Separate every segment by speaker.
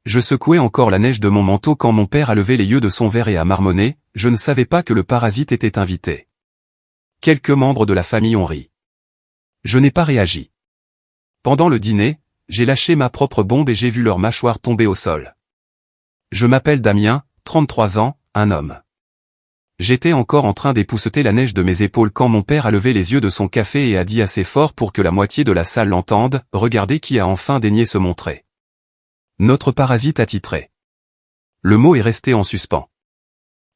Speaker 1: Je secouais encore la neige de mon manteau quand mon père a levé les yeux de son verre et a marmonné, je ne savais pas que le parasite était invité. Quelques membres de la famille ont ri. Je n'ai pas réagi. Pendant le dîner, j'ai lâché ma propre bombe et j'ai vu leur mâchoire tomber au sol. Je m'appelle Damien, 33 ans, un homme. J'étais encore en train d'épousseter la neige de mes épaules quand mon père a levé les yeux de son café et a dit assez fort pour que la moitié de la salle l'entende, « Regardez qui a enfin daigné se montrer. » Notre parasite a titré. Le mot est resté en suspens.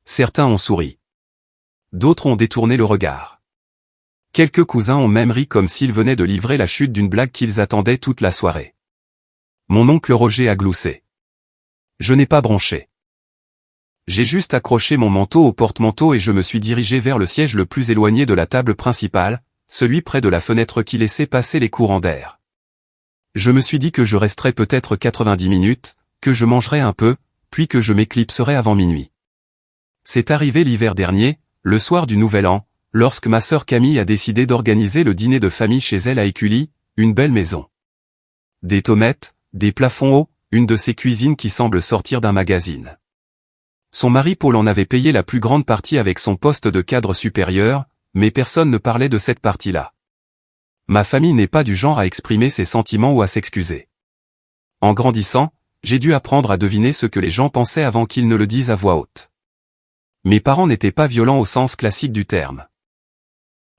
Speaker 1: Certains ont souri. D'autres ont détourné le regard. Quelques cousins ont même ri comme s'ils venaient de livrer la chute d'une blague qu'ils attendaient toute la soirée. Mon oncle Roger a gloussé. Je n'ai pas bronché. J'ai juste accroché mon manteau au porte-manteau et je me suis dirigé vers le siège le plus éloigné de la table principale, celui près de la fenêtre qui laissait passer les courants d'air. Je me suis dit que je resterais peut-être 90 minutes, que je mangerais un peu, puis que je m'éclipserais avant minuit. C'est arrivé l'hiver dernier, le soir du Nouvel An, lorsque ma sœur Camille a décidé d'organiser le dîner de famille chez elle à Écully, une belle maison. Des tomates, des plafonds hauts, une de ces cuisines qui semblent sortir d'un magazine. Son mari Paul en avait payé la plus grande partie avec son poste de cadre supérieur, mais personne ne parlait de cette partie-là. Ma famille n'est pas du genre à exprimer ses sentiments ou à s'excuser. En grandissant, j'ai dû apprendre à deviner ce que les gens pensaient avant qu'ils ne le disent à voix haute. Mes parents n'étaient pas violents au sens classique du terme.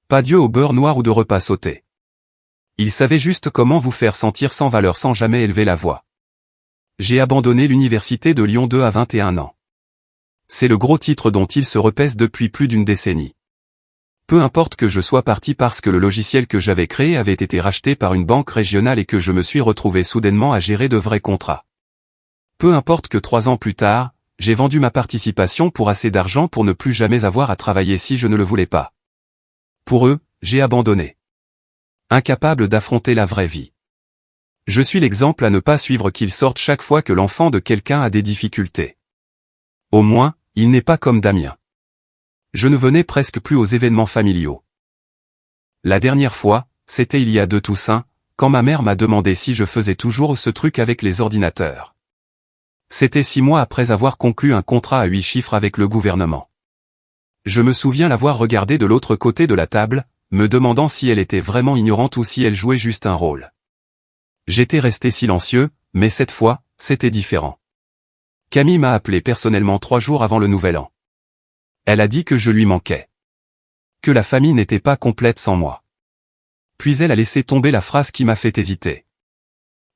Speaker 1: Pas d'yeux au beurre noir ou de repas sautés. Ils savaient juste comment vous faire sentir sans valeur sans jamais élever la voix. J'ai abandonné l'université de Lyon 2 à 21 ans. C'est le gros titre dont ils se repaissent depuis plus d'une décennie. Peu importe que je sois parti parce que le logiciel que j'avais créé avait été racheté par une banque régionale et que je me suis retrouvé soudainement à gérer de vrais contrats. Peu importe que 3 ans plus tard, j'ai vendu ma participation pour assez d'argent pour ne plus jamais avoir à travailler si je ne le voulais pas. Pour eux, j'ai abandonné. Incapable d'affronter la vraie vie. Je suis l'exemple à ne pas suivre qu'ils sortent chaque fois que l'enfant de quelqu'un a des difficultés. Au moins, il n'est pas comme Damien. Je ne venais presque plus aux événements familiaux. La dernière fois, c'était il y a 2 Toussaint, quand ma mère m'a demandé si je faisais toujours ce truc avec les ordinateurs. C'était 6 mois après avoir conclu un contrat à 8 chiffres avec le gouvernement. Je me souviens l'avoir regardée de l'autre côté de la table, me demandant si elle était vraiment ignorante ou si elle jouait juste un rôle. J'étais resté silencieux, mais cette fois, c'était différent. Camille m'a appelé personnellement 3 jours avant le Nouvel An. Elle a dit que je lui manquais. Que la famille n'était pas complète sans moi. Puis elle a laissé tomber la phrase qui m'a fait hésiter.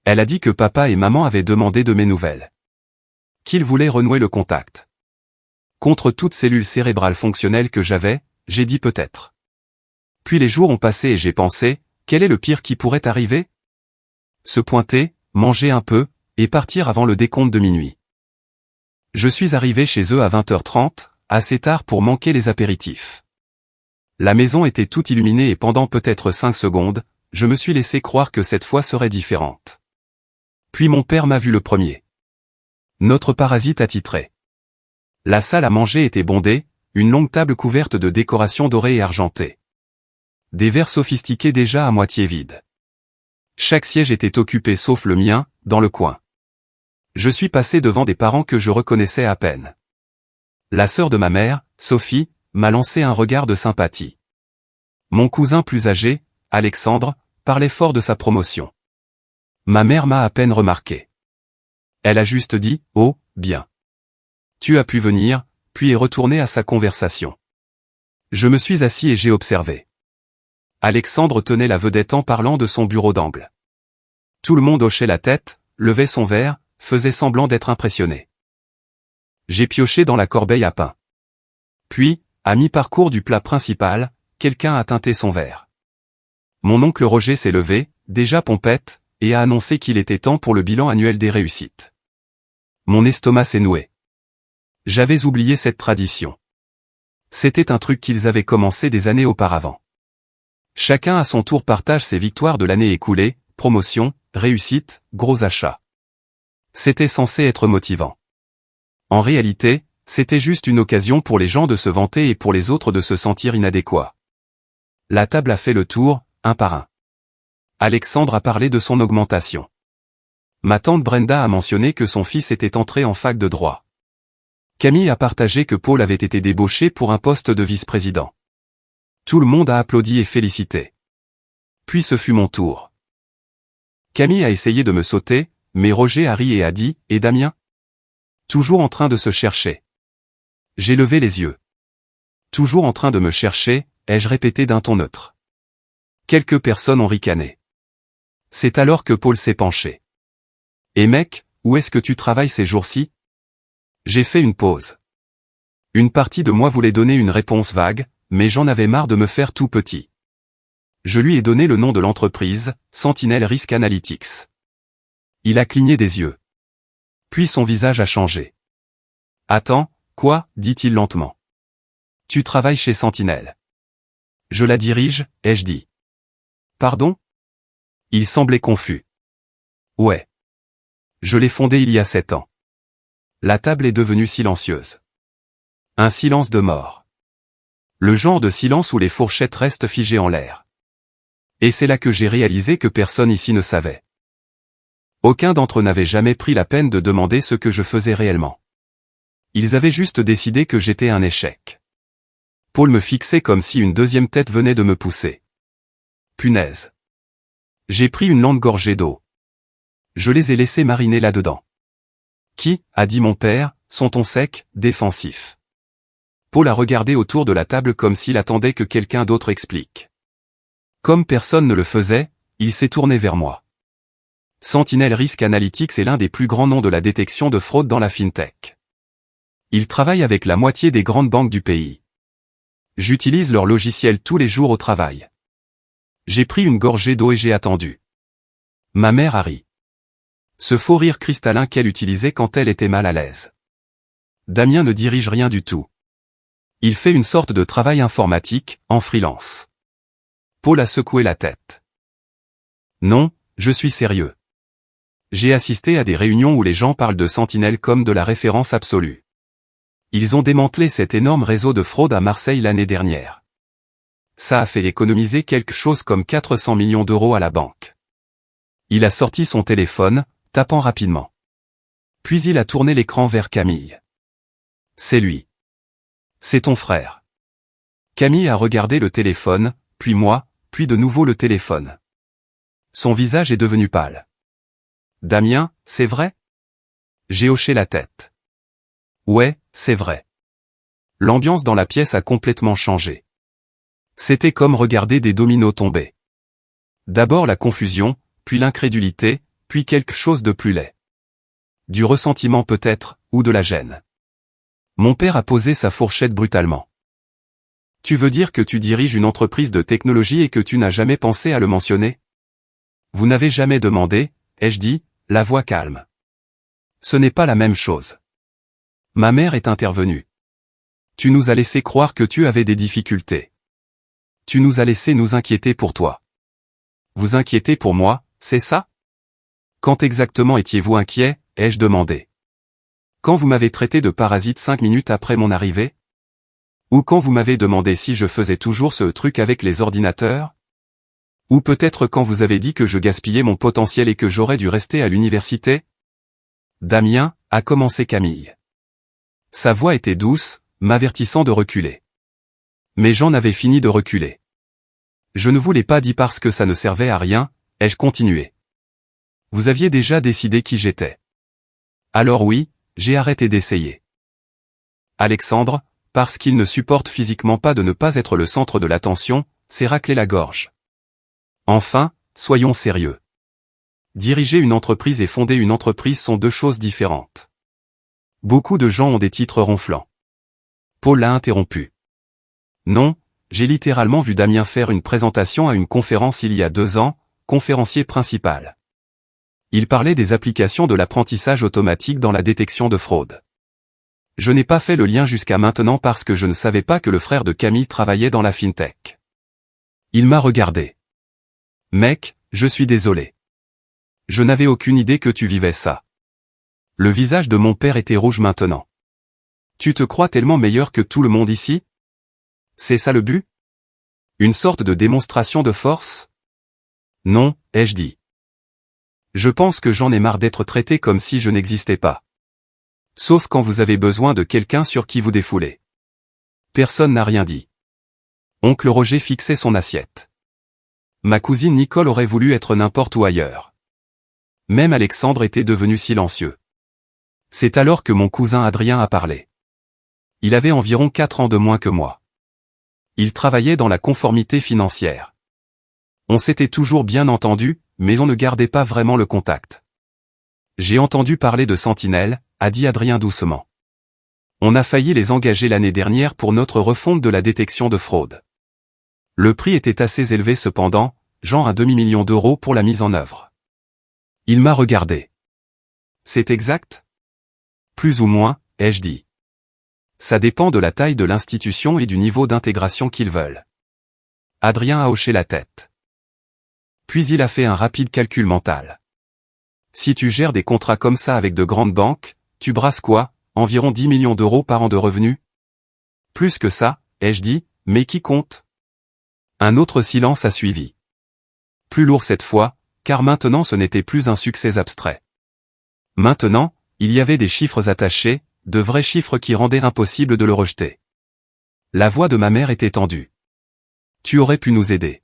Speaker 1: Elle a dit que papa et maman avaient demandé de mes nouvelles. Qu'ils voulaient renouer le contact. Contre toute cellule cérébrale fonctionnelle que j'avais, j'ai dit peut-être. Puis les jours ont passé et j'ai pensé, quel est le pire qui pourrait arriver? Se pointer, manger un peu, et partir avant le décompte de minuit. Je suis arrivé chez eux à 20h30, assez tard pour manquer les apéritifs. La maison était toute illuminée et pendant peut-être 5 secondes, je me suis laissé croire que cette fois serait différente. Puis mon père m'a vu le premier. Notre parasite a titré. La salle à manger était bondée, une longue table couverte de décorations dorées et argentées. Des verres sophistiqués déjà à moitié vides. Chaque siège était occupé sauf le mien, dans le coin. Je suis passé devant des parents que je reconnaissais à peine. La sœur de ma mère, Sophie, m'a lancé un regard de sympathie. Mon cousin plus âgé, Alexandre, parlait fort de sa promotion. Ma mère m'a à peine remarqué. Elle a juste dit « Oh, bien. Tu as pu venir », puis est retournée à sa conversation. Je me suis assis et j'ai observé. Alexandre tenait la vedette en parlant de son bureau d'angle. Tout le monde hochait la tête, levait son verre, faisait semblant d'être impressionné. J'ai pioché dans la corbeille à pain. Puis, à mi-parcours du plat principal, quelqu'un a teinté son verre. Mon oncle Roger s'est levé, déjà pompette, et a annoncé qu'il était temps pour le bilan annuel des réussites. Mon estomac s'est noué. J'avais oublié cette tradition. C'était un truc qu'ils avaient commencé des années auparavant. Chacun à son tour partage ses victoires de l'année écoulée, promotion, réussite, gros achats. C'était censé être motivant. En réalité, c'était juste une occasion pour les gens de se vanter et pour les autres de se sentir inadéquats. La table a fait le tour, un par un. Alexandre a parlé de son augmentation. Ma tante Brenda a mentionné que son fils était entré en fac de droit. Camille a partagé que Paul avait été débauché pour un poste de vice-président. Tout le monde a applaudi et félicité. Puis ce fut mon tour. Camille a essayé de me sauter, mais Roger a ri et a dit « Et Damien ?» Toujours en train de se chercher. J'ai levé les yeux. Toujours en train de me chercher, ai-je répété d'un ton neutre. Quelques personnes ont ricané. C'est alors que Paul s'est penché. « Et mec, où est-ce que tu travailles ces jours-ci » J'ai fait une pause. Une partie de moi voulait donner une réponse vague, mais j'en avais marre de me faire tout petit. Je lui ai donné le nom de l'entreprise, Sentinel Risk Analytics. Il a cligné des yeux. Puis son visage a changé. « Attends, quoi ?» dit-il lentement. « Tu travailles chez Sentinel. »« Je la dirige » ai-je dit. « Pardon ?» Il semblait confus. « Ouais. Je l'ai fondée il y a 7 ans. » La table est devenue silencieuse. Un silence de mort. Le genre de silence où les fourchettes restent figées en l'air. Et c'est là que j'ai réalisé que personne ici ne savait. Aucun d'entre eux n'avait jamais pris la peine de demander ce que je faisais réellement. Ils avaient juste décidé que j'étais un échec. Paul me fixait comme si une deuxième tête venait de me pousser. Punaise. J'ai pris une longue gorgée d'eau. Je les ai laissés mariner là-dedans. Qui, a dit mon père, son ton sec, défensif. Paul a regardé autour de la table comme s'il attendait que quelqu'un d'autre explique. Comme personne ne le faisait, il s'est tourné vers moi. Sentinel Risk Analytics est l'un des plus grands noms de la détection de fraude dans la fintech. Il travaille avec la moitié des grandes banques du pays. J'utilise leur logiciel tous les jours au travail. J'ai pris une gorgée d'eau et j'ai attendu. Ma mère a ri. Ce faux rire cristallin qu'elle utilisait quand elle était mal à l'aise. Damien ne dirige rien du tout. Il fait une sorte de travail informatique, en freelance. Paul a secoué la tête. Non, je suis sérieux. J'ai assisté à des réunions où les gens parlent de Sentinel comme de la référence absolue. Ils ont démantelé cet énorme réseau de fraude à Marseille l'année dernière. Ça a fait économiser quelque chose comme 400 millions d'euros à la banque. Il a sorti son téléphone, tapant rapidement. Puis il a tourné l'écran vers Camille. C'est lui. C'est ton frère. Camille a regardé le téléphone, puis moi, puis de nouveau le téléphone. Son visage est devenu pâle. Damien, c'est vrai? J'ai hoché la tête. Ouais, c'est vrai. L'ambiance dans la pièce a complètement changé. C'était comme regarder des dominos tomber. D'abord la confusion, puis l'incrédulité, puis quelque chose de plus laid. Du ressentiment peut-être, ou de la gêne. Mon père a posé sa fourchette brutalement. Tu veux dire que tu diriges une entreprise de technologie et que tu n'as jamais pensé à le mentionner? Vous n'avez jamais demandé, ai-je dit, la voix calme. Ce n'est pas la même chose. Ma mère est intervenue. Tu nous as laissé croire que tu avais des difficultés. Tu nous as laissé nous inquiéter pour toi. Vous inquiétez pour moi, c'est ça? Quand exactement étiez-vous inquiet, ai-je demandé. Quand vous m'avez traité de parasite 5 minutes après mon arrivée? Ou quand vous m'avez demandé si je faisais toujours ce truc avec les ordinateurs? Ou peut-être quand vous avez dit que je gaspillais mon potentiel et que j'aurais dû rester à l'université? Damien, a commencé Camille. Sa voix était douce, m'avertissant de reculer. Mais j'en avais fini de reculer. Je ne vous l'ai pas dit parce que ça ne servait à rien, ai-je continué. Vous aviez déjà décidé qui j'étais. Alors oui, j'ai arrêté d'essayer. Alexandre, parce qu'il ne supporte physiquement pas de ne pas être le centre de l'attention, s'est raclé la gorge. Enfin, soyons sérieux. Diriger une entreprise et fonder une entreprise sont deux choses différentes. Beaucoup de gens ont des titres ronflants. Paul l'a interrompu. Non, j'ai littéralement vu Damien faire une présentation à une conférence il y a 2 ans, conférencier principal. Il parlait des applications de l'apprentissage automatique dans la détection de fraude. Je n'ai pas fait le lien jusqu'à maintenant parce que je ne savais pas que le frère de Camille travaillait dans la fintech. Il m'a regardé. Mec, je suis désolé. Je n'avais aucune idée que tu vivais ça. Le visage de mon père était rouge maintenant. Tu te crois tellement meilleur que tout le monde ici? C'est ça le but? Une sorte de démonstration de force? Non, ai-je dit. Je pense que j'en ai marre d'être traité comme si je n'existais pas. Sauf quand vous avez besoin de quelqu'un sur qui vous défouler. Personne n'a rien dit. Oncle Roger fixait son assiette. Ma cousine Nicole aurait voulu être n'importe où ailleurs. Même Alexandre était devenu silencieux. C'est alors que mon cousin Adrien a parlé. Il avait environ 4 ans de moins que moi. Il travaillait dans la conformité financière. On s'était toujours bien entendu, mais on ne gardait pas vraiment le contact. J'ai entendu parler de Sentinelle, a dit Adrien doucement. On a failli les engager l'année dernière pour notre refonte de la détection de fraude. Le prix était assez élevé cependant, genre un demi-million d'euros pour la mise en œuvre. Il m'a regardé. C'est exact? Plus ou moins, ai-je dit. Ça dépend de la taille de l'institution et du niveau d'intégration qu'ils veulent. Adrien a hoché la tête. Puis il a fait un rapide calcul mental. Si tu gères des contrats comme ça avec de grandes banques, tu brasses quoi, environ 10 millions d'euros par an de revenus? Plus que ça, ai-je dit, mais qui compte? Un autre silence a suivi. Plus lourd cette fois, car maintenant ce n'était plus un succès abstrait. Maintenant, il y avait des chiffres attachés, de vrais chiffres qui rendaient impossible de le rejeter. La voix de ma mère était tendue. Tu aurais pu nous aider.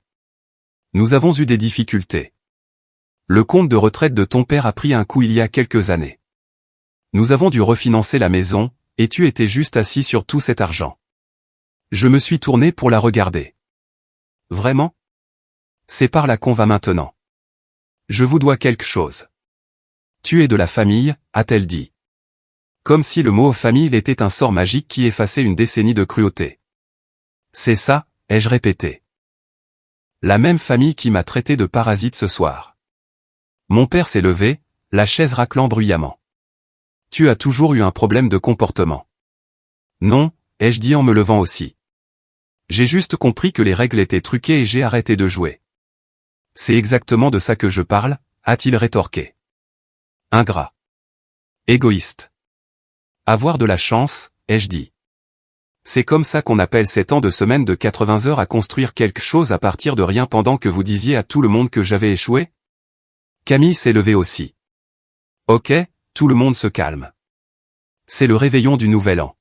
Speaker 1: Nous avons eu des difficultés. Le compte de retraite de ton père a pris un coup il y a quelques années. Nous avons dû refinancer la maison, et tu étais juste assis sur tout cet argent. Je me suis tourné pour la regarder. Vraiment? C'est par là qu'on va maintenant. Je vous dois quelque chose. Tu es de la famille, a-t-elle dit. Comme si le mot famille était un sort magique qui effaçait une décennie de cruauté. C'est ça, ai-je répété. La même famille qui m'a traité de parasite ce soir. Mon père s'est levé, la chaise raclant bruyamment. Tu as toujours eu un problème de comportement. Non, ai-je dit en me levant aussi. J'ai juste compris que les règles étaient truquées et j'ai arrêté de jouer. C'est exactement de ça que je parle, a-t-il rétorqué. Ingrat. Égoïste. Avoir de la chance, ai-je dit. C'est comme ça qu'on appelle 7 ans de semaine de 80 heures à construire quelque chose à partir de rien pendant que vous disiez à tout le monde que j'avais échoué? Camille s'est levée aussi. Ok, tout le monde se calme. C'est le réveillon du nouvel an.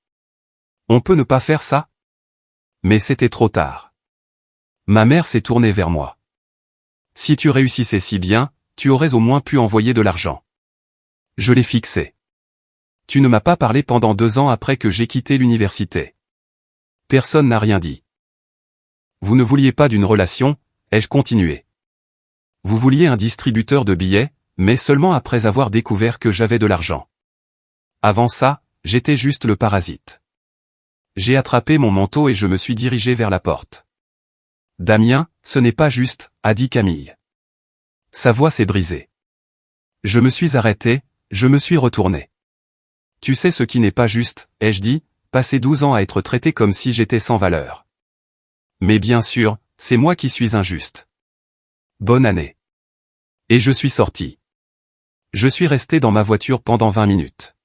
Speaker 1: On peut ne pas faire ça? Mais c'était trop tard. Ma mère s'est tournée vers moi. Si tu réussissais si bien, tu aurais au moins pu envoyer de l'argent. Je l'ai fixé. Tu ne m'as pas parlé pendant 2 ans après que j'ai quitté l'université. Personne n'a rien dit. Vous ne vouliez pas d'une relation, ai-je continué. Vous vouliez un distributeur de billets, mais seulement après avoir découvert que j'avais de l'argent. Avant ça, j'étais juste le parasite. J'ai attrapé mon manteau et je me suis dirigé vers la porte. Damien, ce n'est pas juste, a dit Camille. Sa voix s'est brisée. Je me suis arrêté, je me suis retourné. Tu sais ce qui n'est pas juste, ai-je dit, passer 12 ans à être traité comme si j'étais sans valeur. Mais bien sûr, c'est moi qui suis injuste. Bonne année. Et je suis sorti. Je suis resté dans ma voiture pendant 20 minutes.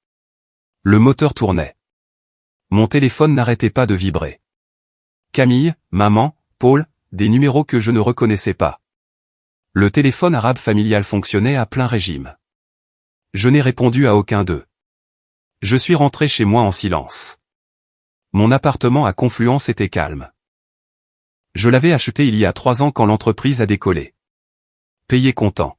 Speaker 1: Le moteur tournait. Mon téléphone n'arrêtait pas de vibrer. Camille, maman, Paul, des numéros que je ne reconnaissais pas. Le téléphone arabe familial fonctionnait à plein régime. Je n'ai répondu à aucun d'eux. Je suis rentré chez moi en silence. Mon appartement à Confluence était calme. Je l'avais acheté il y a 3 ans quand l'entreprise a décollé. Payé comptant.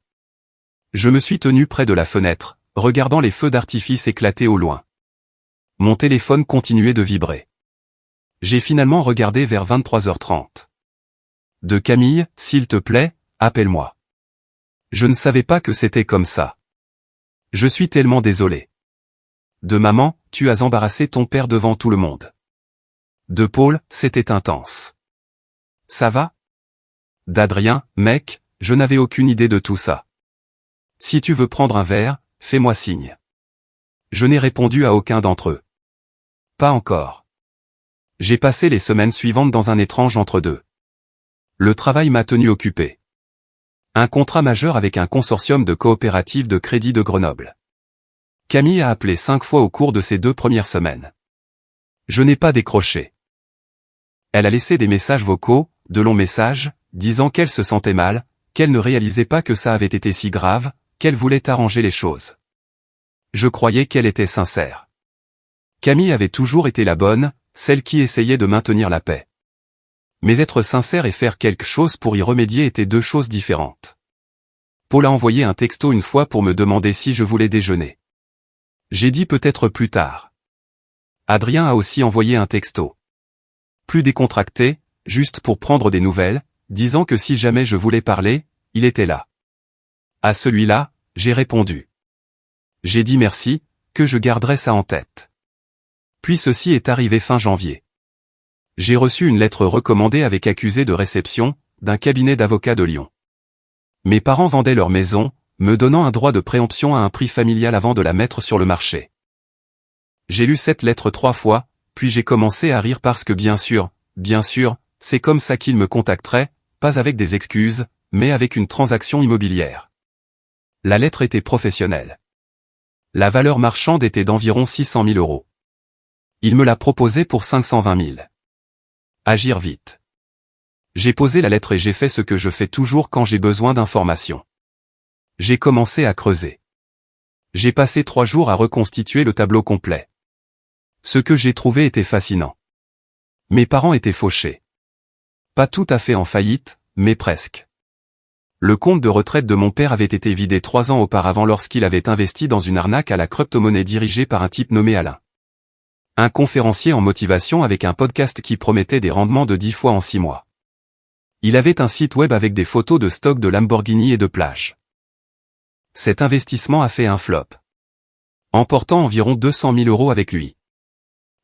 Speaker 1: Je me suis tenu près de la fenêtre, regardant les feux d'artifice éclater au loin. Mon téléphone continuait de vibrer. J'ai finalement regardé vers 23h30. De Camille, s'il te plaît, appelle-moi. Je ne savais pas que c'était comme ça. Je suis tellement désolé. De maman, tu as embarrassé ton père devant tout le monde. De Paul, c'était intense. Ça va? D'Adrien, mec, je n'avais aucune idée de tout ça. Si tu veux prendre un verre, fais-moi signe. Je n'ai répondu à aucun d'entre eux. Pas encore. J'ai passé les semaines suivantes dans un étrange entre-deux. Le travail m'a tenu occupé. Un contrat majeur avec un consortium de coopératives de crédit de Grenoble. Camille a appelé 5 fois au cours de ces 2 premières semaines. Je n'ai pas décroché. Elle a laissé des messages vocaux, de longs messages, disant qu'elle se sentait mal, qu'elle ne réalisait pas que ça avait été si grave, qu'elle voulait arranger les choses. Je croyais qu'elle était sincère. Camille avait toujours été la bonne, celle qui essayait de maintenir la paix. Mais être sincère et faire quelque chose pour y remédier étaient deux choses différentes. Paul a envoyé un texto une fois pour me demander si je voulais déjeuner. J'ai dit peut-être plus tard. Adrien a aussi envoyé un texto. Plus décontracté, juste pour prendre des nouvelles, disant que si jamais je voulais parler, il était là. À celui-là, j'ai répondu. J'ai dit merci, que je garderai ça en tête. Puis ceci est arrivé fin janvier. J'ai reçu une lettre recommandée avec accusé de réception, d'un cabinet d'avocats de Lyon. Mes parents vendaient leur maison, me donnant un droit de préemption à un prix familial avant de la mettre sur le marché. J'ai lu cette lettre 3 fois, puis j'ai commencé à rire parce que bien sûr, c'est comme ça qu'ils me contacteraient, pas avec des excuses, mais avec une transaction immobilière. La lettre était professionnelle. La valeur marchande était d'environ 600 000 €. Il me l'a proposé pour 520 000. Agir vite. J'ai posé la lettre et j'ai fait ce que je fais toujours quand j'ai besoin d'informations. J'ai commencé à creuser. J'ai passé 3 jours à reconstituer le tableau complet. Ce que j'ai trouvé était fascinant. Mes parents étaient fauchés. Pas tout à fait en faillite, mais presque. Le compte de retraite de mon père avait été vidé 3 ans auparavant lorsqu'il avait investi dans une arnaque à la crypto-monnaie dirigée par un type nommé Alain. Un conférencier en motivation avec un podcast qui promettait des rendements de 10 fois en 6 mois. Il avait un site web avec des photos de stock de Lamborghini et de plage. Cet investissement a fait un flop. Emportant environ 200 000 € avec lui.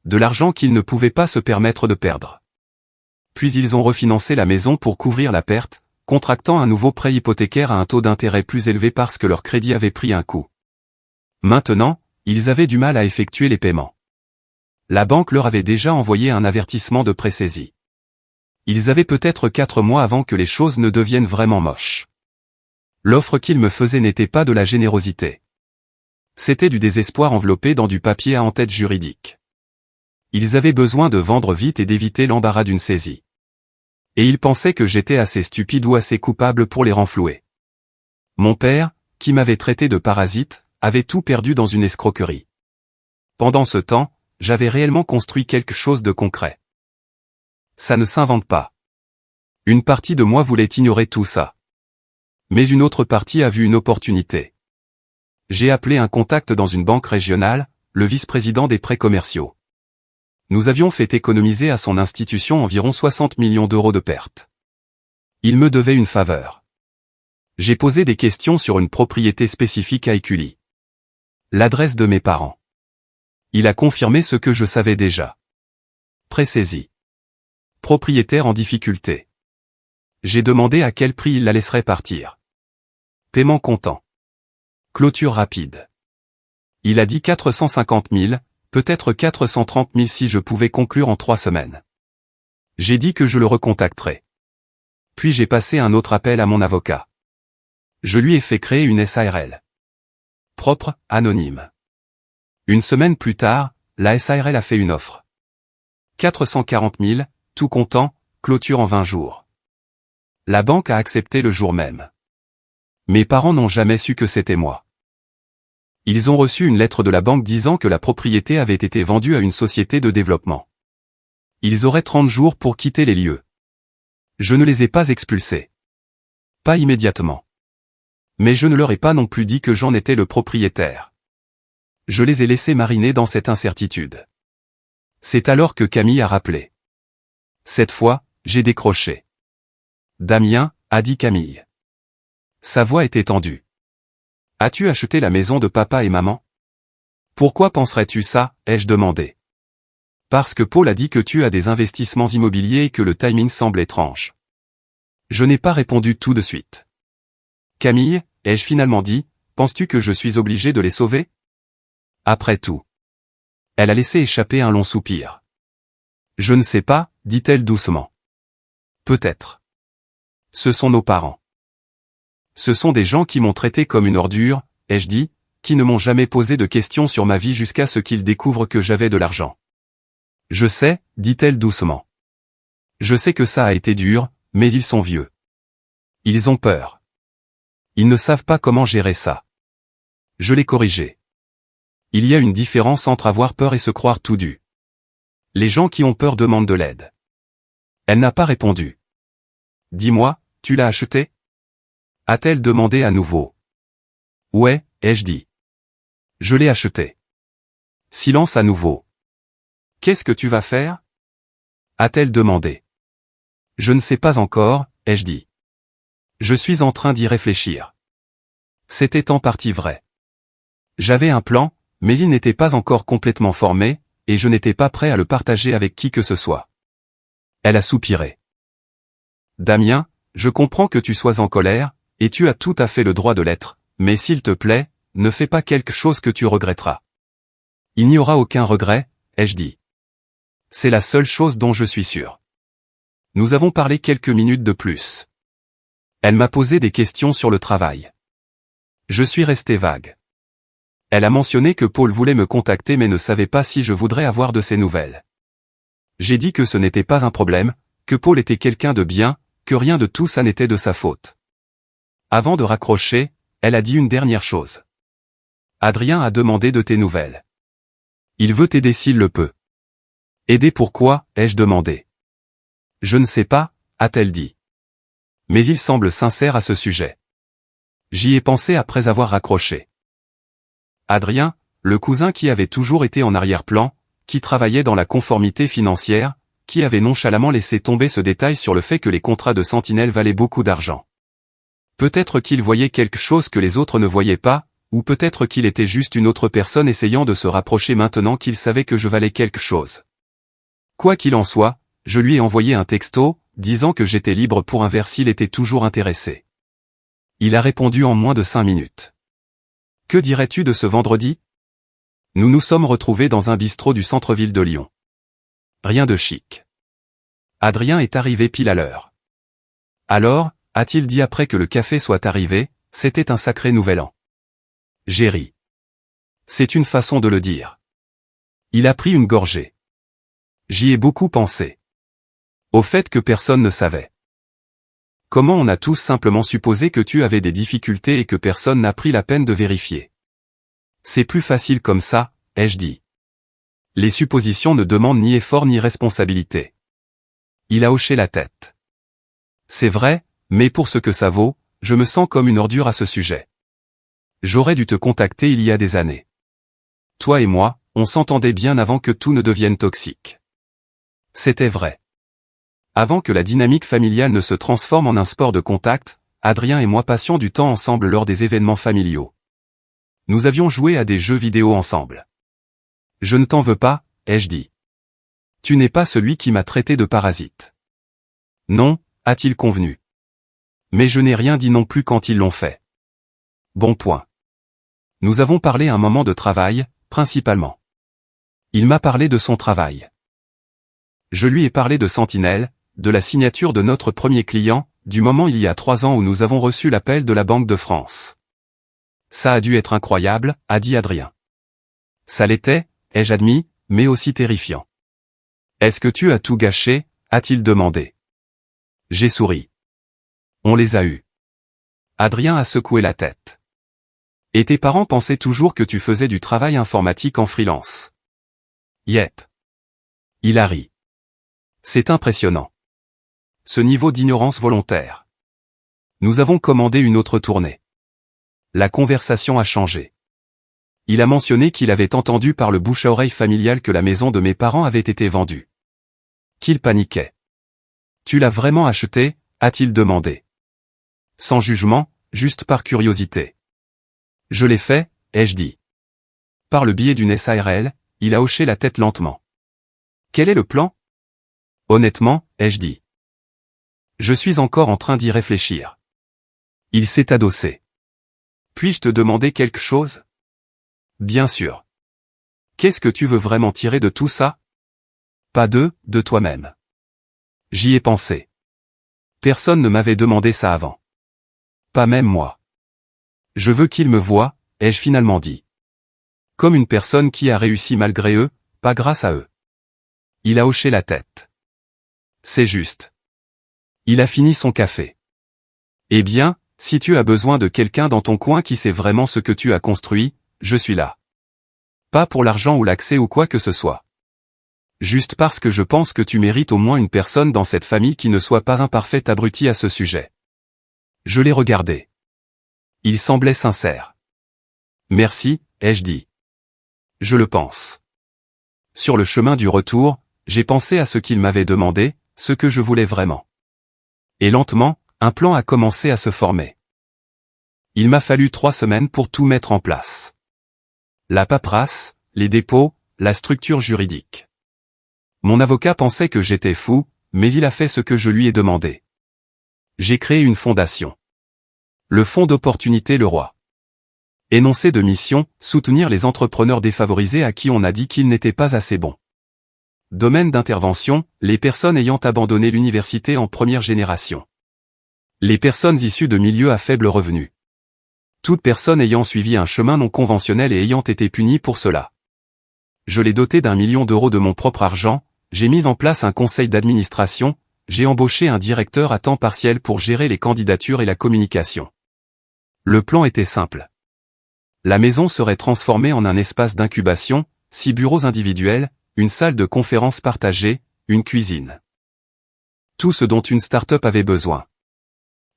Speaker 1: De l'argent qu'il ne pouvait pas se permettre de perdre. Puis ils ont refinancé la maison pour couvrir la perte, contractant un nouveau prêt hypothécaire à un taux d'intérêt plus élevé parce que leur crédit avait pris un coup. Maintenant, ils avaient du mal à effectuer les paiements. La banque leur avait déjà envoyé un avertissement de pré-saisie. Ils avaient peut-être 4 mois avant que les choses ne deviennent vraiment moches. L'offre qu'ils me faisaient n'était pas de la générosité. C'était du désespoir enveloppé dans du papier à en-tête juridique. Ils avaient besoin de vendre vite et d'éviter l'embarras d'une saisie. Et ils pensaient que j'étais assez stupide ou assez coupable pour les renflouer. Mon père, qui m'avait traité de parasite, avait tout perdu dans une escroquerie. Pendant ce temps, j'avais réellement construit quelque chose de concret. Ça ne s'invente pas. Une partie de moi voulait ignorer tout ça. Mais une autre partie a vu une opportunité. J'ai appelé un contact dans une banque régionale, le vice-président des prêts commerciaux. Nous avions fait économiser à son institution environ 60 millions € de pertes. Il me devait une faveur. J'ai posé des questions sur une propriété spécifique à Écully. L'adresse de mes parents. Il a confirmé ce que je savais déjà. Pré-saisie. Propriétaire en difficulté. J'ai demandé à quel prix il la laisserait partir. Paiement comptant. Clôture rapide. Il a dit 450 000, peut-être 430 000 si je pouvais conclure en 3 semaines. J'ai dit que je le recontacterais. Puis j'ai passé un autre appel à mon avocat. Je lui ai fait créer une SARL. Propre, anonyme. Une semaine plus tard, la SARL a fait une offre. 440 000, tout comptant, clôture en 20 jours. La banque a accepté le jour même. Mes parents n'ont jamais su que c'était moi. Ils ont reçu une lettre de la banque disant que la propriété avait été vendue à une société de développement. Ils auraient 30 jours pour quitter les lieux. Je ne les ai pas expulsés. Pas immédiatement. Mais je ne leur ai pas non plus dit que j'en étais le propriétaire. Je les ai laissés mariner dans cette incertitude. C'est alors que Camille a rappelé. Cette fois, j'ai décroché. Damien, a dit Camille. Sa voix était tendue. As-tu acheté la maison de papa et maman? Pourquoi penserais-tu ça, ai-je demandé. Parce que Paul a dit que tu as des investissements immobiliers et que le timing semble étrange. Je n'ai pas répondu tout de suite. Camille, ai-je finalement dit, penses-tu que je suis obligé de les sauver? Après tout. Elle a laissé échapper un long soupir. Je ne sais pas, dit-elle doucement. Peut-être. Ce sont nos parents. Ce sont des gens qui m'ont traité comme une ordure, ai-je dit, qui ne m'ont jamais posé de questions sur ma vie jusqu'à ce qu'ils découvrent que j'avais de l'argent. Je sais, dit-elle doucement. Je sais que ça a été dur, mais ils sont vieux. Ils ont peur. Ils ne savent pas comment gérer ça. Je l'ai corrigé. Il y a une différence entre avoir peur et se croire tout dû. Les gens qui ont peur demandent de l'aide. Elle n'a pas répondu. Dis-moi, tu l'as acheté? A-t-elle demandé à nouveau. Ouais, ai-je dit. Je l'ai acheté. Silence à nouveau. Qu'est-ce que tu vas faire? A-t-elle demandé. Je ne sais pas encore, ai-je dit. Je suis en train d'y réfléchir. C'était en partie vrai. J'avais un plan, mais il n'était pas encore complètement formé, et je n'étais pas prêt à le partager avec qui que ce soit. Elle a soupiré. Damien, je comprends que tu sois en colère, et tu as tout à fait le droit de l'être, mais s'il te plaît, ne fais pas quelque chose que tu regretteras. Il n'y aura aucun regret, ai-je dit. C'est la seule chose dont je suis sûr. Nous avons parlé quelques minutes de plus. Elle m'a posé des questions sur le travail. Je suis resté vague. Elle a mentionné que Paul voulait me contacter mais ne savait pas si je voudrais avoir de ses nouvelles. J'ai dit que ce n'était pas un problème, que Paul était quelqu'un de bien, que rien de tout ça n'était de sa faute. Avant de raccrocher, elle a dit une dernière chose. Adrien a demandé de tes nouvelles. Il veut t'aider s'il le peut. Aider pourquoi, ai-je demandé. Je ne sais pas, a-t-elle dit. Mais il semble sincère à ce sujet. J'y ai pensé après avoir raccroché. Adrien, le cousin qui avait toujours été en arrière-plan, qui travaillait dans la conformité financière, qui avait nonchalamment laissé tomber ce détail sur le fait que les contrats de Sentinelle valaient beaucoup d'argent. Peut-être qu'il voyait quelque chose que les autres ne voyaient pas, ou peut-être qu'il était juste une autre personne essayant de se rapprocher maintenant qu'il savait que je valais quelque chose. Quoi qu'il en soit, je lui ai envoyé un texto, disant que j'étais libre pour un verre s'il était toujours intéressé. Il a répondu en moins de 5 minutes. Que dirais-tu de ce vendredi? Nous nous sommes retrouvés dans un bistrot du centre-ville de Lyon. Rien de chic. Adrien est arrivé pile à l'heure. Alors, a-t-il dit après que le café soit arrivé, c'était un sacré nouvel an. J'ai ri. C'est une façon de le dire. Il a pris une gorgée. J'y ai beaucoup pensé. Au fait que personne ne savait. Comment on a tous simplement supposé que tu avais des difficultés et que personne n'a pris la peine de vérifier. C'est plus facile comme ça, ai-je dit. Les suppositions ne demandent ni effort ni responsabilité. Il a hoché la tête. C'est vrai, mais pour ce que ça vaut, je me sens comme une ordure à ce sujet. J'aurais dû te contacter il y a des années. Toi et moi, on s'entendait bien avant que tout ne devienne toxique. C'était vrai. Avant que la dynamique familiale ne se transforme en un sport de contact, Adrien et moi passions du temps ensemble lors des événements familiaux. Nous avions joué à des jeux vidéo ensemble. Je ne t'en veux pas, ai-je dit. Tu n'es pas celui qui m'a traité de parasite. Non, a-t-il convenu. Mais je n'ai rien dit non plus quand ils l'ont fait. Bon point. Nous avons parlé un moment de travail, principalement. Il m'a parlé de son travail. Je lui ai parlé de Sentinelle, de la signature de notre premier client, du moment il y a 3 ans où nous avons reçu l'appel de la Banque de France. Ça a dû être incroyable, a dit Adrien. Ça l'était, ai-je admis, mais aussi terrifiant. Est-ce que tu as tout gâché, a-t-il demandé. J'ai souri. On les a eus. Adrien a secoué la tête. Et tes parents pensaient toujours que tu faisais du travail informatique en freelance. Yep. Il a ri. C'est impressionnant. Ce niveau d'ignorance volontaire. Nous avons commandé une autre tournée. La conversation a changé. Il a mentionné qu'il avait entendu par le bouche à oreille familial que la maison de mes parents avait été vendue. Qu'il paniquait. Tu l'as vraiment acheté, a-t-il demandé. Sans jugement, juste par curiosité. Je l'ai fait, ai-je dit. Par le biais d'une SARL, il a hoché la tête lentement. Quel est le plan? Honnêtement, ai-je dit. Je suis encore en train d'y réfléchir. Il s'est adossé. Puis-je te demander quelque chose? Bien sûr. Qu'est-ce que tu veux vraiment tirer de tout ça? Pas de toi-même. J'y ai pensé. Personne ne m'avait demandé ça avant. Pas même moi. Je veux qu'ils me voient, ai-je finalement dit. Comme une personne qui a réussi malgré eux, pas grâce à eux. Il a hoché la tête. C'est juste. Il a fini son café. Eh bien, Si tu as besoin de quelqu'un dans ton coin qui sait vraiment ce que tu as construit, je suis là. Pas pour l'argent ou l'accès ou quoi que ce soit. Juste parce que je pense que tu mérites au moins une personne dans cette famille qui ne soit pas un parfait abruti à ce sujet. Je l'ai regardé. Il semblait sincère. Merci, ai-je dit. Je le pense. Sur le chemin du retour, j'ai pensé à ce qu'il m'avait demandé, ce que je voulais vraiment. Et lentement, un plan a commencé à se former. Il m'a fallu 3 semaines pour tout mettre en place. La paperasse, les dépôts, la structure juridique. Mon avocat pensait que j'étais fou, mais il a fait ce que je lui ai demandé. J'ai créé une fondation. Le Fonds d'opportunité Le Roi. Énoncé de mission, soutenir les entrepreneurs défavorisés à qui on a dit qu'ils n'étaient pas assez bons. Domaine d'intervention, les personnes ayant abandonné l'université en première génération. Les personnes issues de milieux à faible revenu. Toute personne ayant suivi un chemin non conventionnel et ayant été punie pour cela. Je l'ai doté d'1 million d'euros de mon propre argent, j'ai mis en place un conseil d'administration, j'ai embauché un directeur à temps partiel pour gérer les candidatures et la communication. Le plan était simple. La maison serait transformée en un espace d'incubation, 6 bureaux individuels, une salle de conférence partagée, une cuisine. Tout ce dont une start-up avait besoin.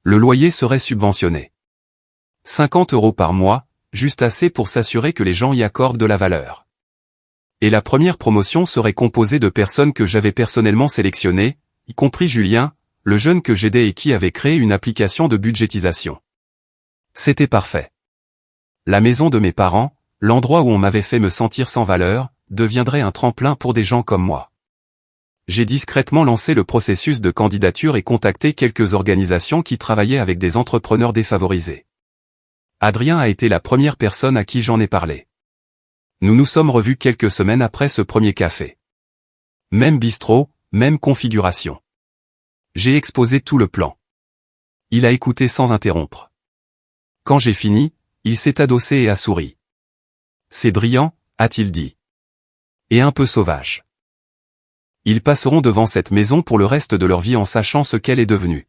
Speaker 1: Le loyer serait subventionné. 50 € par mois, juste assez pour s'assurer que les gens y accordent de la valeur. Et la première promotion serait composée de personnes que j'avais personnellement sélectionnées, y compris Julien, le jeune que j'aidais et qui avait créé une application de budgétisation. C'était parfait. La maison de mes parents, l'endroit où on m'avait fait me sentir sans valeur, deviendrait un tremplin pour des gens comme moi. J'ai discrètement lancé le processus de candidature et contacté quelques organisations qui travaillaient avec des entrepreneurs défavorisés. Adrien a été la première personne à qui j'en ai parlé. Nous nous sommes revus quelques semaines après ce premier café. Même bistrot, même configuration. J'ai exposé tout le plan. Il a écouté sans interrompre. Quand j'ai fini, il s'est adossé et a souri. C'est brillant, a-t-il dit. Et un peu sauvage. Ils passeront devant cette maison pour le reste de leur vie en sachant ce qu'elle est devenue.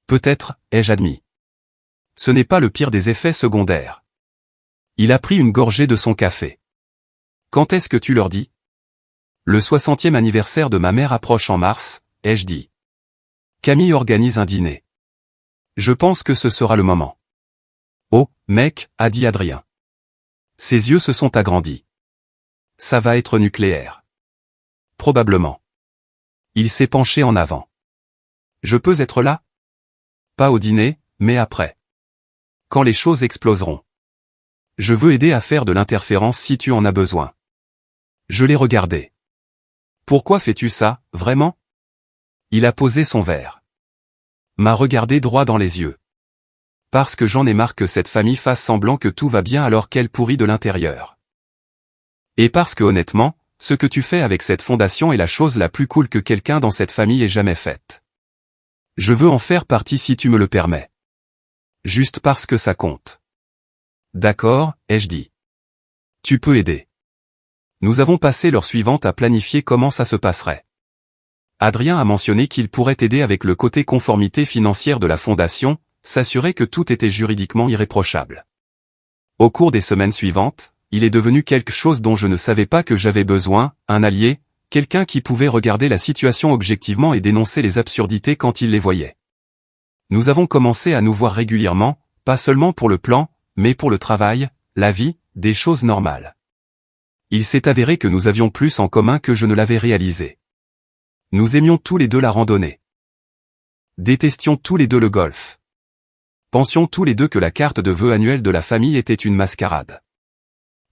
Speaker 1: Peut-être, ai-je admis. Ce n'est pas le pire des effets secondaires. Il a pris une gorgée de son café. Quand est-ce que tu leur dis? Le 60e anniversaire de ma mère approche en mars, ai-je dit. Camille organise un dîner. Je pense que ce sera le moment. Oh, mec, a dit Adrien. Ses yeux se sont agrandis. Ça va être nucléaire. Probablement. Il s'est penché en avant. Je peux être là? Pas au dîner, mais après. Quand les choses exploseront. Je veux aider à faire de l'interférence si tu en as besoin. Je l'ai regardé. Pourquoi fais-tu ça, vraiment? Il a posé son verre. M'a regardé droit dans les yeux. Parce que j'en ai marre que cette famille fasse semblant que tout va bien alors qu'elle pourrit de l'intérieur. Et parce que honnêtement, ce que tu fais avec cette fondation est la chose la plus cool que quelqu'un dans cette famille ait jamais faite. Je veux en faire partie si tu me le permets. Juste parce que ça compte. D'accord, ai-je dit. Tu peux aider. Nous avons passé l'heure suivante à planifier comment ça se passerait. Adrien a mentionné qu'il pourrait aider avec le côté conformité financière de la fondation, s'assurer que tout était juridiquement irréprochable. Au cours des semaines suivantes, il est devenu quelque chose dont je ne savais pas que j'avais besoin, un allié, quelqu'un qui pouvait regarder la situation objectivement et dénoncer les absurdités quand il les voyait. Nous avons commencé à nous voir régulièrement, pas seulement pour le plan, mais pour le travail, la vie, des choses normales. Il s'est avéré que nous avions plus en commun que je ne l'avais réalisé. Nous aimions tous les deux la randonnée. Détestions tous les deux le golf. Pensions tous les deux que la carte de vœux annuelle de la famille était une mascarade.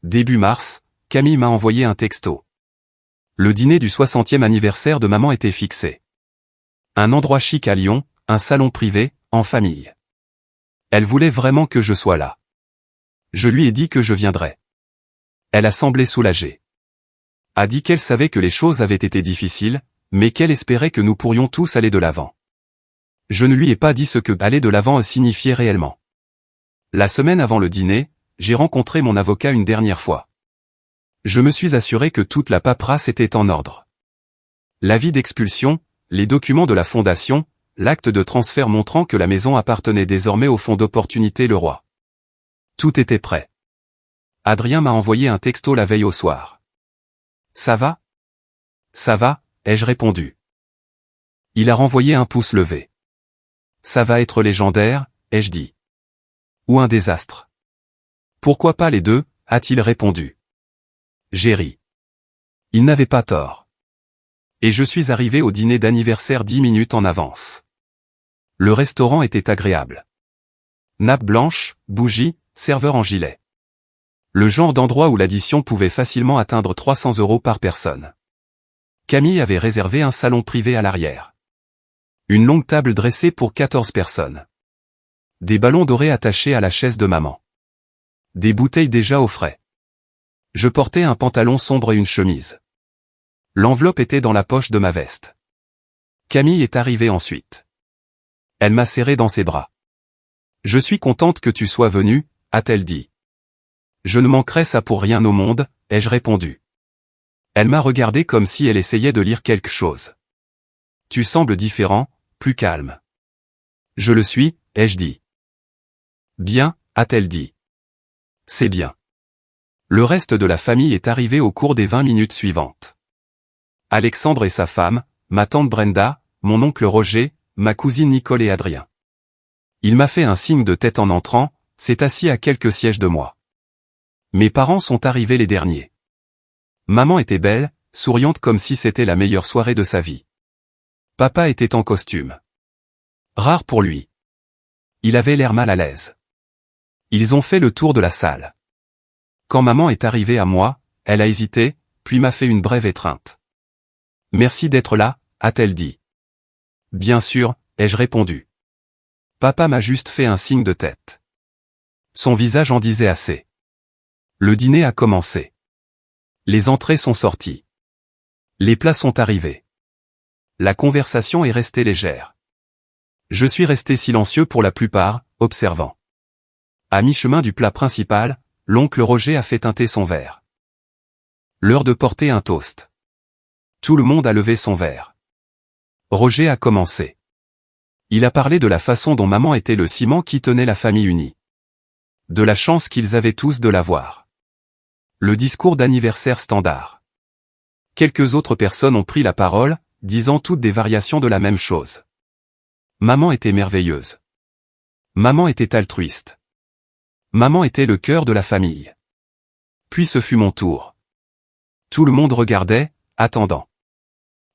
Speaker 1: Début mars, Camille m'a envoyé un texto. Le dîner du 60e anniversaire de maman était fixé. Un endroit chic à Lyon, un salon privé, en famille. Elle voulait vraiment que je sois là. Je lui ai dit que je viendrais. Elle a semblé soulagée. A dit qu'elle savait que les choses avaient été difficiles, mais qu'elle espérait que nous pourrions tous aller de l'avant. Je ne lui ai pas dit ce que aller de l'avant signifiait réellement. La semaine avant le dîner, j'ai rencontré mon avocat une dernière fois. Je me suis assuré que toute la paperasse était en ordre. L'avis d'expulsion, les documents de la fondation, l'acte de transfert montrant que la maison appartenait désormais au fonds d'opportunité Leroy. Tout était prêt. Adrien m'a envoyé un texto la veille au soir. Ça va? Ça va, ai-je répondu. Il a renvoyé un pouce levé. Ça va être légendaire, ai-je dit. Ou un désastre. Pourquoi pas les deux, a-t-il répondu. J'ai ri. Il n'avait pas tort. Et je suis arrivé au dîner d'anniversaire 10 minutes en avance. Le restaurant était agréable. Nappe blanche, bougies, serveur en gilet. Le genre d'endroit où l'addition pouvait facilement atteindre 300 € par personne. Camille avait réservé un salon privé à l'arrière. Une longue table dressée pour 14 personnes. Des ballons dorés attachés à la chaise de maman. Des bouteilles déjà au frais. Je portais un pantalon sombre et une chemise. L'enveloppe était dans la poche de ma veste. Camille est arrivée ensuite. Elle m'a serré dans ses bras. Je suis contente que tu sois venue, a-t-elle dit. Je ne manquerais ça pour rien au monde, ai-je répondu. Elle m'a regardé comme si elle essayait de lire quelque chose. Tu sembles différent, plus calme. Je le suis, ai-je dit. Bien, a-t-elle dit. C'est bien. Le reste de la famille est arrivé au cours des 20 minutes suivantes. Alexandre et sa femme, ma tante Brenda, mon oncle Roger, ma cousine Nicole et Adrien. Il m'a fait un signe de tête en entrant, s'est assis à quelques sièges de moi. Mes parents sont arrivés les derniers. Maman était belle, souriante comme si c'était la meilleure soirée de sa vie. Papa était en costume. Rare pour lui. Il avait l'air mal à l'aise. Ils ont fait le tour de la salle. Quand maman est arrivée à moi, elle a hésité, puis m'a fait une brève étreinte. Merci d'être là, a-t-elle dit. Bien sûr, ai-je répondu. Papa m'a juste fait un signe de tête. Son visage en disait assez. Le dîner a commencé. Les entrées sont sorties. Les plats sont arrivés. La conversation est restée légère. Je suis resté silencieux pour la plupart, observant. À mi-chemin du plat principal, l'oncle Roger a fait teinter son verre. L'heure de porter un toast. Tout le monde a levé son verre. Roger a commencé. Il a parlé de la façon dont maman était le ciment qui tenait la famille unie. De la chance qu'ils avaient tous de la voir. Le discours d'anniversaire standard. Quelques autres personnes ont pris la parole, disant toutes des variations de la même chose. Maman était merveilleuse. Maman était altruiste. Maman était le cœur de la famille. Puis ce fut mon tour. Tout le monde regardait, attendant.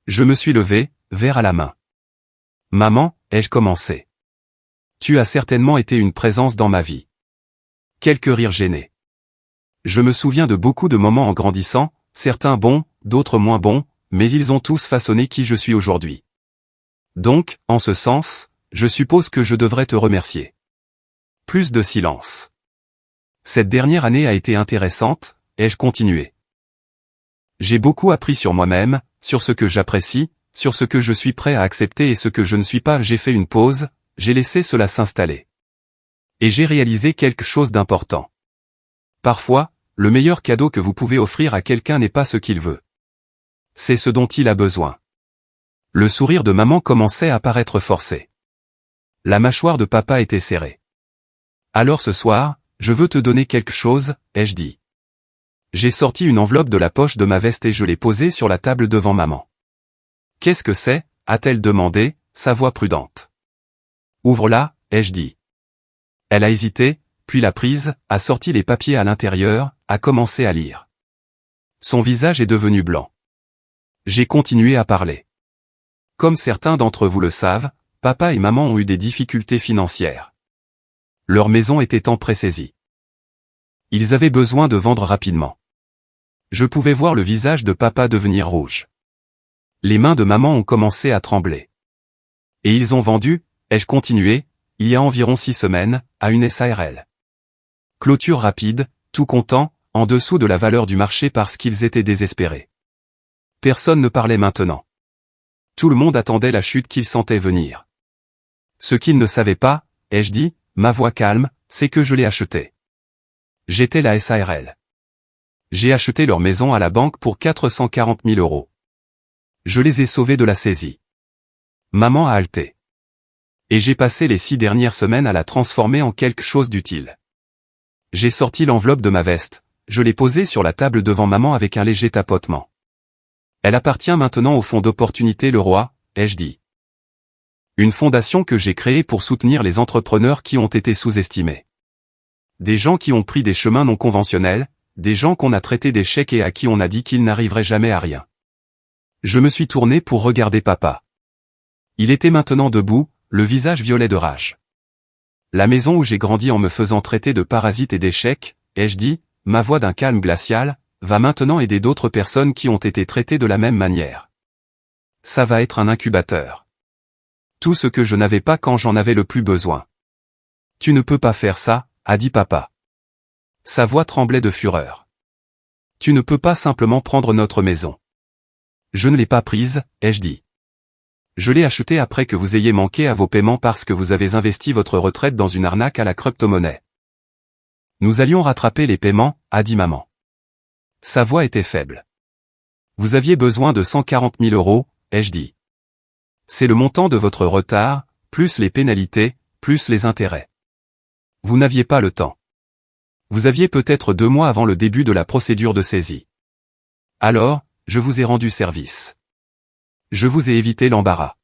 Speaker 1: Je me suis levé, verre à la main. Maman, ai-je commencé. Tu as certainement été une présence dans ma vie. Quelques rires gênés. Je me souviens de beaucoup de moments en grandissant, certains bons, d'autres moins bons, mais ils ont tous façonné qui je suis aujourd'hui. Donc, en ce sens, je suppose que je devrais te remercier. Plus de silence. Cette dernière année a été intéressante, ai-je continué. J'ai beaucoup appris sur moi-même, sur ce que j'apprécie, sur ce que je suis prêt à accepter et ce que je ne suis pas. J'ai fait une pause, j'ai laissé cela s'installer. Et j'ai réalisé quelque chose d'important. Parfois, le meilleur cadeau que vous pouvez offrir à quelqu'un n'est pas ce qu'il veut. C'est ce dont il a besoin. Le sourire de maman commençait à paraître forcé. La mâchoire de papa était serrée. Alors ce soir, je veux te donner quelque chose, ai-je dit. J'ai sorti une enveloppe de la poche de ma veste et je l'ai posée sur la table devant maman. Qu'est-ce que c'est, a-t-elle demandé, sa voix prudente. Ouvre-la, ai-je dit. Elle a hésité, puis l'a prise, a sorti les papiers à l'intérieur, a commencé à lire. Son visage est devenu blanc. J'ai continué à parler. Comme certains d'entre vous le savent, papa et maman ont eu des difficultés financières. Leur maison était en pré-saisie. Ils avaient besoin de vendre rapidement. Je pouvais voir le visage de papa devenir rouge. Les mains de maman ont commencé à trembler. Et ils ont vendu, ai-je continué, il y a environ 6 semaines, à une SARL. Clôture rapide, tout content, en dessous de la valeur du marché parce qu'ils étaient désespérés. Personne ne parlait maintenant. Tout le monde attendait la chute qu'ils sentaient venir. Ce qu'ils ne savaient pas, ai-je dit, ma voix calme, c'est que je l'ai acheté. J'étais la SARL. J'ai acheté leur maison à la banque pour 440 000 €. Je les ai sauvés de la saisie. Maman a haleté. Et j'ai passé les 6 dernières semaines à la transformer en quelque chose d'utile. J'ai sorti l'enveloppe de ma veste, je l'ai posée sur la table devant maman avec un léger tapotement. Elle appartient maintenant au Fonds d'opportunité Leroy, ai-je dit. Une fondation que j'ai créée pour soutenir les entrepreneurs qui ont été sous-estimés. Des gens qui ont pris des chemins non conventionnels, des gens qu'on a traités d'échecs et à qui on a dit qu'ils n'arriveraient jamais à rien. Je me suis tourné pour regarder papa. Il était maintenant debout, le visage violet de rage. La maison où j'ai grandi en me faisant traiter de parasite et d'échec, ai-je dit, ma voix d'un calme glacial, va maintenant aider d'autres personnes qui ont été traitées de la même manière. Ça va être un incubateur. Tout ce que je n'avais pas quand j'en avais le plus besoin. Tu ne peux pas faire ça, a dit papa. Sa voix tremblait de fureur. Tu ne peux pas simplement prendre notre maison. Je ne l'ai pas prise, ai-je dit. Je l'ai achetée après que vous ayez manqué à vos paiements parce que vous avez investi votre retraite dans une arnaque à la crypto-monnaie. Nous allions rattraper les paiements, a dit maman. Sa voix était faible. Vous aviez besoin de 140 000 €, ai-je dit. C'est le montant de votre retard, plus les pénalités, plus les intérêts. Vous n'aviez pas le temps. Vous aviez peut-être 2 mois avant le début de la procédure de saisie. Alors, je vous ai rendu service. Je vous ai évité l'embarras.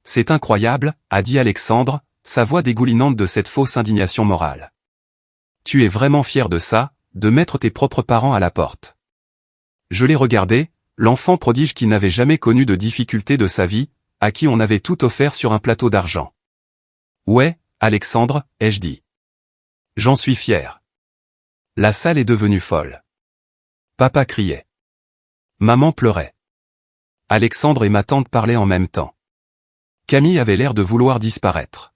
Speaker 1: C'est incroyable, a dit Alexandre, sa voix dégoulinante de cette fausse indignation morale. Tu es vraiment fier de ça, de mettre tes propres parents à la porte. Je l'ai regardé, l'enfant prodige qui n'avait jamais connu de difficulté de sa vie, à qui on avait tout offert sur un plateau d'argent. Ouais, Alexandre, ai-je dit. J'en suis fier. La salle est devenue folle. Papa criait. Maman pleurait. Alexandre et ma tante parlaient en même temps. Camille avait l'air de vouloir disparaître.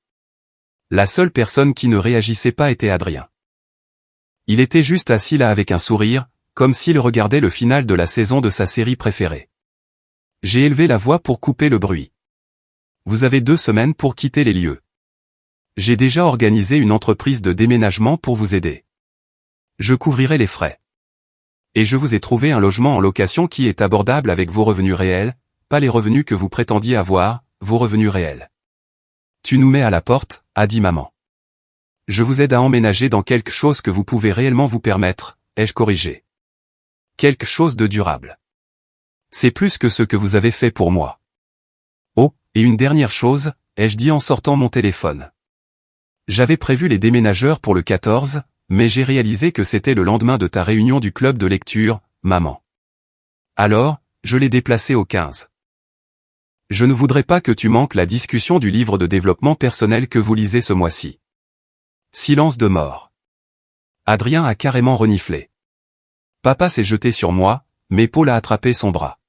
Speaker 1: La seule personne qui ne réagissait pas était Adrien. Il était juste assis là avec un sourire, comme s'il regardait le final de la saison de sa série préférée. J'ai élevé la voix pour couper le bruit. Vous avez 2 semaines pour quitter les lieux. J'ai déjà organisé une entreprise de déménagement pour vous aider. Je couvrirai les frais. Et je vous ai trouvé un logement en location qui est abordable avec vos revenus réels, pas les revenus que vous prétendiez avoir, vos revenus réels. Tu nous mets à la porte, a dit maman. Je vous aide à emménager dans quelque chose que vous pouvez réellement vous permettre, ai-je corrigé. Quelque chose de durable. C'est plus que ce que vous avez fait pour moi. Oh, et une dernière chose, ai-je dit en sortant mon téléphone. J'avais prévu les déménageurs pour le 14, mais j'ai réalisé que c'était le lendemain de ta réunion du club de lecture, maman. Alors, je l'ai déplacé au 15. Je ne voudrais pas que tu manques la discussion du livre de développement personnel que vous lisez ce mois-ci. Silence de mort. Adrien a carrément reniflé. Papa s'est jeté sur moi, mais Paul a attrapé son bras.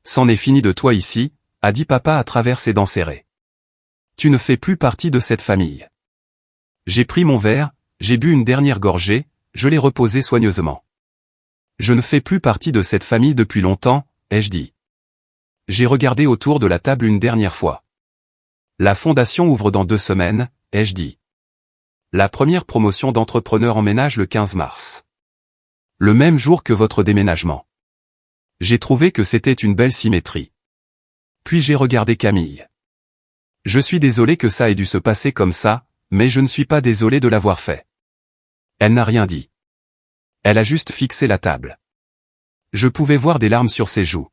Speaker 1: C'en est fini de toi ici, a dit papa à travers ses dents serrées. Tu ne fais plus partie de cette famille. J'ai pris mon verre, j'ai bu une dernière gorgée, je l'ai reposé soigneusement. Je ne fais plus partie de cette famille depuis longtemps, ai-je dit. J'ai regardé autour de la table une dernière fois. La fondation ouvre dans 2 semaines, ai-je dit. La première promotion d'entrepreneur emménage le 15 mars. Le même jour que votre déménagement. J'ai trouvé que c'était une belle symétrie. Puis j'ai regardé Camille. Je suis désolé que ça ait dû se passer comme ça, mais je ne suis pas désolé de l'avoir fait. Elle n'a rien dit. Elle a juste fixé la table. Je pouvais voir des larmes sur ses joues.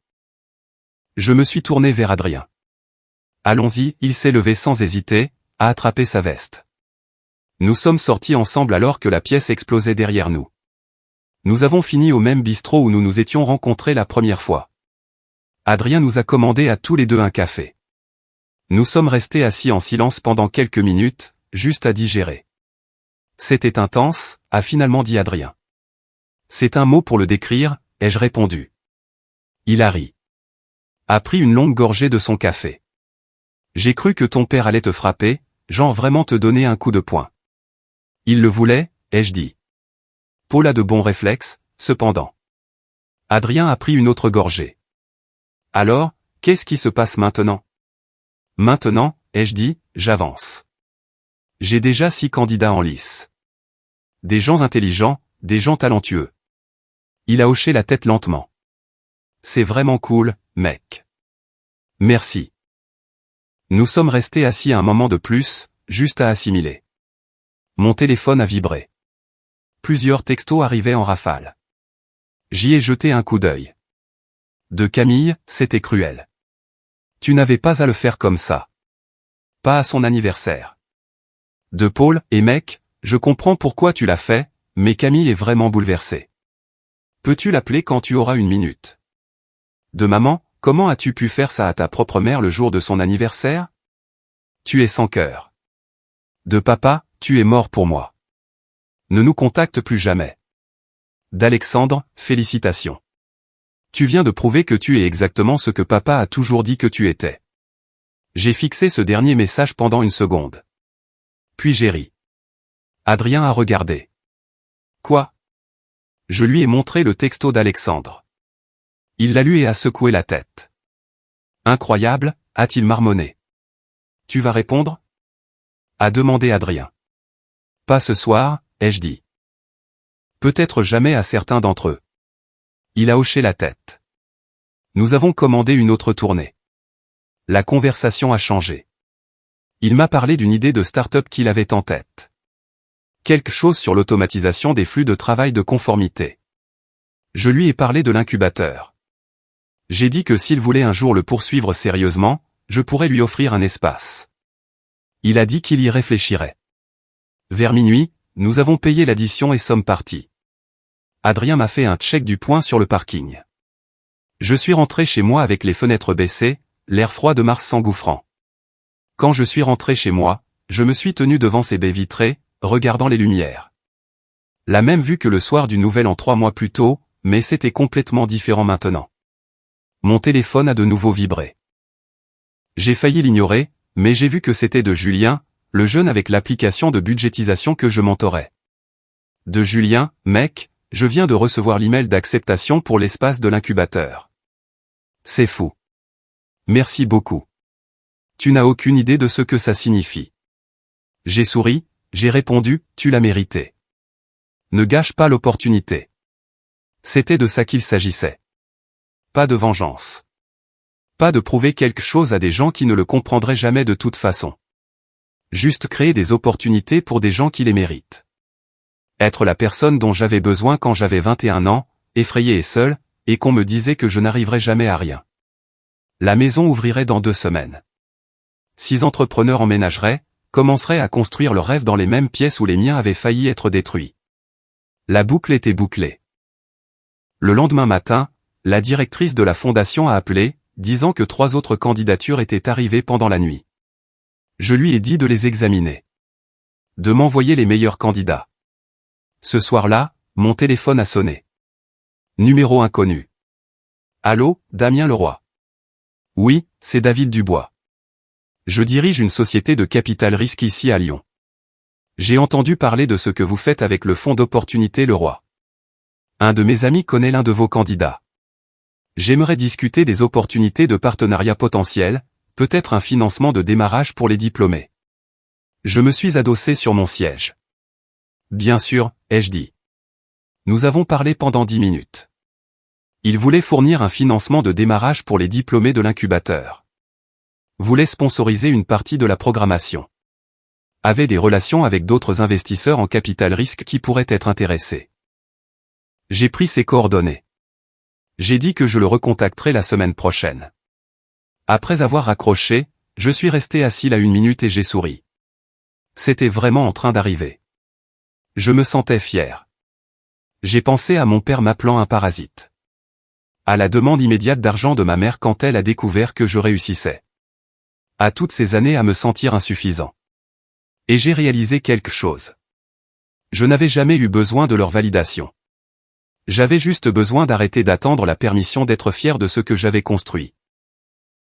Speaker 1: Je me suis tourné vers Adrien. Allons-y, il s'est levé sans hésiter, a attrapé sa veste. Nous sommes sortis ensemble alors que la pièce explosait derrière nous. Nous avons fini au même bistrot où nous nous étions rencontrés la première fois. Adrien nous a commandé à tous les deux un café. Nous sommes restés assis en silence pendant quelques minutes, juste à digérer. C'était intense, a finalement dit Adrien. C'est un mot pour le décrire, ai-je répondu. Il a ri. A pris une longue gorgée de son café. J'ai cru que ton père allait te frapper, genre vraiment te donner un coup de poing. Il le voulait, ai-je dit. Paul a de bons réflexes, cependant. Adrien a pris une autre gorgée. Alors, qu'est-ce qui se passe maintenant? Maintenant, ai-je dit, j'avance. J'ai déjà 6 candidats en lice. Des gens intelligents, des gens talentueux. Il a hoché la tête lentement. C'est vraiment cool, mec. Merci. Nous sommes restés assis un moment de plus, juste à assimiler. Mon téléphone a vibré. Plusieurs textos arrivaient en rafale. J'y ai jeté un coup d'œil. De Camille, c'était cruel. Tu n'avais pas à le faire comme ça. Pas à son anniversaire. De Paul, et mec, je comprends pourquoi tu l'as fait, mais Camille est vraiment bouleversée. Peux-tu l'appeler quand tu auras une minute? De maman, comment as-tu pu faire ça à ta propre mère le jour de son anniversaire? Tu es sans cœur. De papa, tu es mort pour moi. Ne nous contacte plus jamais. D'Alexandre, félicitations. Tu viens de prouver que tu es exactement ce que papa a toujours dit que tu étais. J'ai fixé ce dernier message pendant une seconde. Puis j'ai ri. Adrien a regardé. Quoi? Je lui ai montré le texto d'Alexandre. Il l'a lu et a secoué la tête. Incroyable, a-t-il marmonné. Tu vas répondre? A demandé Adrien. Pas ce soir, ai-je dit. Peut-être jamais à certains d'entre eux. Il a hoché la tête. Nous avons commandé une autre tournée. La conversation a changé. Il m'a parlé d'une idée de start-up qu'il avait en tête. Quelque chose sur l'automatisation des flux de travail de conformité. Je lui ai parlé de l'incubateur. J'ai dit que s'il voulait un jour le poursuivre sérieusement, je pourrais lui offrir un espace. Il a dit qu'il y réfléchirait. Vers minuit, nous avons payé l'addition et sommes partis. Adrien m'a fait un check du point sur le parking. Je suis rentré chez moi avec les fenêtres baissées, l'air froid de mars s'engouffrant. Quand je suis rentré chez moi, je me suis tenu devant ces baies vitrées, regardant les lumières. La même vue que le soir du Nouvel An 3 mois plus tôt, mais c'était complètement différent maintenant. Mon téléphone a de nouveau vibré. J'ai failli l'ignorer, mais j'ai vu que c'était de Julien, le jeune avec l'application de budgétisation que je mentorais. De Julien, mec, je viens de recevoir l'email d'acceptation pour l'espace de l'incubateur. C'est fou. Merci beaucoup. Tu n'as aucune idée de ce que ça signifie. J'ai souri, j'ai répondu, tu l'as mérité. Ne gâche pas l'opportunité. C'était de ça qu'il s'agissait. Pas de vengeance. Pas de prouver quelque chose à des gens qui ne le comprendraient jamais de toute façon. Juste créer des opportunités pour des gens qui les méritent. Être la personne dont j'avais besoin quand j'avais 21 ans, effrayé et seul, et qu'on me disait que je n'arriverais jamais à rien. La maison ouvrirait dans 2 semaines. 6 entrepreneurs emménageraient, commenceraient à construire leur rêve dans les mêmes pièces où les miens avaient failli être détruits. La boucle était bouclée. Le lendemain matin, la directrice de la fondation a appelé, disant que 3 autres candidatures étaient arrivées pendant la nuit. Je lui ai dit de les examiner. De m'envoyer les meilleurs candidats. Ce soir-là, mon téléphone a sonné. Numéro inconnu. Allô, Damien Leroy. Oui, c'est David Dubois. Je dirige une société de capital risque ici à Lyon. J'ai entendu parler de ce que vous faites avec le fonds d'opportunité Leroy. Un de mes amis connaît l'un de vos candidats. J'aimerais discuter des opportunités de partenariat potentiels, peut-être un financement de démarrage pour les diplômés. Je me suis adossé sur mon siège. Bien sûr, ai-je dit. Nous avons parlé pendant 10 minutes. Il voulait fournir un financement de démarrage pour les diplômés de l'incubateur. Voulait sponsoriser une partie de la programmation. Avait des relations avec d'autres investisseurs en capital risque qui pourraient être intéressés. J'ai pris ses coordonnées. J'ai dit que je le recontacterai la semaine prochaine. Après avoir raccroché, je suis resté assis là 1 minute et j'ai souri. C'était vraiment en train d'arriver. Je me sentais fier. J'ai pensé à mon père m'appelant un parasite. À la demande immédiate d'argent de ma mère quand elle a découvert que je réussissais. À toutes ces années à me sentir insuffisant. Et j'ai réalisé quelque chose. Je n'avais jamais eu besoin de leur validation. J'avais juste besoin d'arrêter d'attendre la permission d'être fier de ce que j'avais construit.